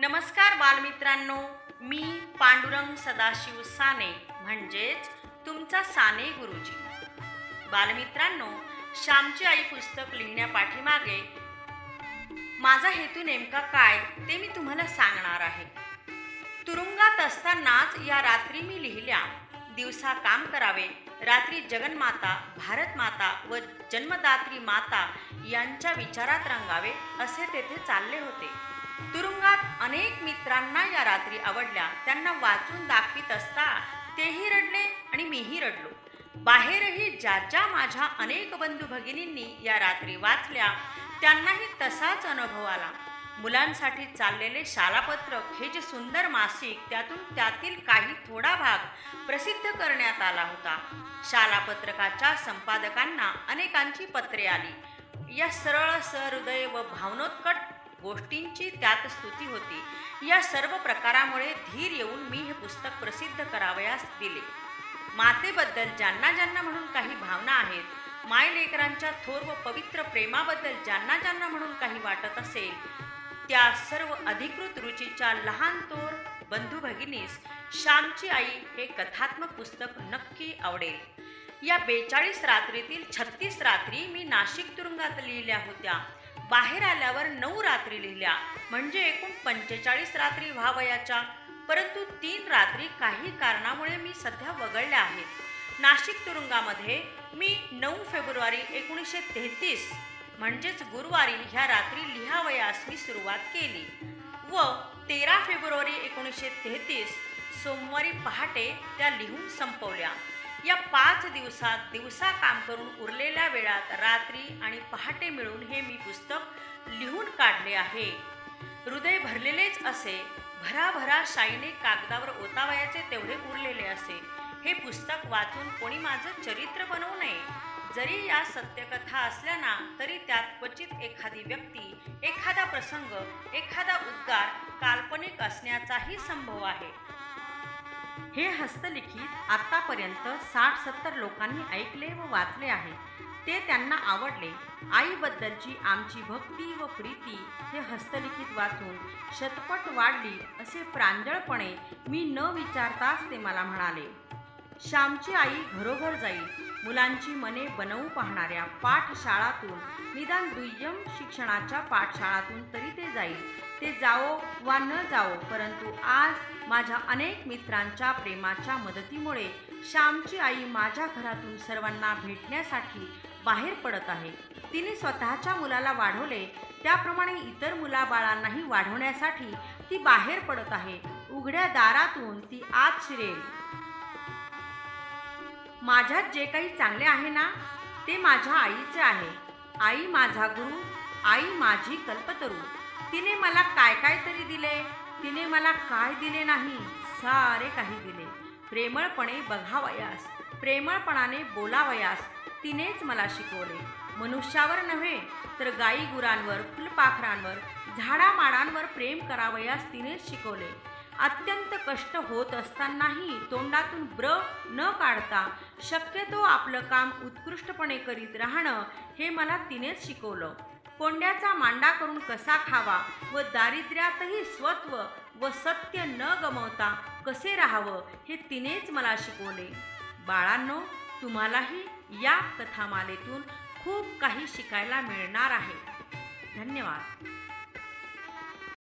नमस्कार बालमित्रांनो, मी पांडुरंग सदाशिव साने म्हणजेच तुमचा साने गुरुजी। बालमित्रांनो, श्यामची आई पुस्तक लिहिण्यापाठीमागे माझा हेतू नेमका काय ते मी तुम्हाला सांगणार आहे। तुरुंगात असतानाच या रात्री मी लिहिल्या, दिवसा काम करावे, रात्री जगन्माता, भारत माता व जन्मदात्री माता यांच्या विचारात रंगावे असे तेथे चालले होते। तुरुंगात अनेक मित्रांना या रात्री आवडल्या, त्यांना वाचून दाखवित असता तेही रडले आणि मीही रडलो। बाहेरही ज्या माझ्या अनेक बंधू भगिनींनी या रात्री वाचल्या त्यांनाही तसाच अनुभव आला। मुलांसाठी चाललेले शालापत्रक हे जे सुंदर मासिक, त्यातील काही थोडा भाग प्रसिद्ध करण्यात आला होता। शालापत्रकाच्या संपादकांना अनेकांची पत्रे आली। या सरळ सहृदय व भावनोत्कट गोष्टींची त्यात स्तुती होती। या सर्व प्रकारामुळे धीर येऊन मी हे पुस्तक प्रसिद्ध करावयास दिले। मातेबद्दल ज्यांना म्हणून काही भावना आहेत, मायलेकरांच्या थोर व पवित्र प्रेमाबद्दल ज्यांना म्हणून काही वाटत असेल, त्या सर्व अधिकृत रुचीच्या लहान थोर बंधू भगिनीस श्यामची आई हे कथात्मक पुस्तक नक्की आवडेल। या 42 रात्रीतील 36 रात्री मी नाशिक तुरुंगात लिहिल्या होत्या। बाहेर आल्यावर 9 रात्री लिहिल्या, म्हणजे एकूण 45 रात्री व्हावयाच्या। परंतु 3 रात्री काही कारणामुळे मी सध्या वगळल्या आहेत। नाशिक तुरुंगामध्ये मी 9 फेब्रुवारी 1933 म्हणजेच गुरुवारी ह्या रात्री लिहावयास मी सुरुवात केली व 13 फेब्रुवारी 1933 सोमवारी पहाटे त्या लिहून संपवल्या। या 5 दिवसात दिवसा काम करून उरलेल्या वेळात रात्री आणि पहाटे मिळून हे मी पुस्तक लिहून काढले आहे। हृदय भरलेलेच असे, भराभरा शाईने कागदावर ओतावयाचे तेवढे उरलेले असे। हे पुस्तक वाचून कोणी माझं चरित्र बनवू नये। जरी या सत्यकथा असल्या ना तरी त्यात क्वचित एखादी व्यक्ती, एखादा प्रसंग, एखादा उद्गार काल्पनिक असण्याचाही संभव आहे। हे हस्तलिखित आतापर्यंत 60-70 लोकांनी ऐकले व वाचले आहे। ते त्यांना आवडले। आईबद्दलची आमची भक्ती व प्रीती हे हस्तलिखित वाचून शतपट वाढली असे प्रांजळपणे मी न विचारताच ते मला म्हणाले। श्यामची आई घरोघर जाईल, मुलांची मने बनवू पाहणाऱ्या पाठशाळातून, निदान दुय्यम शिक्षणाच्या पाठशाळातून तरी ते जाईल। ते जावो वा न जावो, परंतु आज माझ्या अनेक मित्रांच्या प्रेमाच्या मदतीमुळे श्यामची आई माझ्या घरातून सर्वांना भेटण्यासाठी बाहेर पडत आहे। तिने स्वतःच्या मुलाला वाढवले, त्याप्रमाणे इतर मुलाबाळांनाही वाढवण्यासाठी ती बाहेर पडत आहे। उघड्या दारातून ती आत शिरेल। माझ्यात जे काही चांगले आहे ना ते माझ्या आईचे आहे। आई माझा गुरु, आई माझी कल्पतरू। तिने मला काय तरी दिले, तिने मला काय दिले नाही, सारे काही दिले। प्रेमळपणे बघावयास, प्रेमळपणाने बोलावयास तिनेच मला शिकवले। मनुष्यावर नव्हे तर गाई गुरांवर, फुलपाखरांवर, झाडामाडांवर प्रेम करावयास तिनेच शिकवले। अत्यंत कष्ट होत असतानाही तोंडातून ब्र न काढता शक्यतो आपलं काम उत्कृष्टपणे करीत राहणं हे मला तिनेच शिकवलं। कोंड्याचा मांडा करून कसा खावा व दारिद्र्यातही स्वत्व व सत्य न गमावता कसे राहावं हे तिनेच मला शिकवले। बाळांनो, तुम्हालाही या कथामालेतून खूप काही शिकायला मिळणार आहे। धन्यवाद।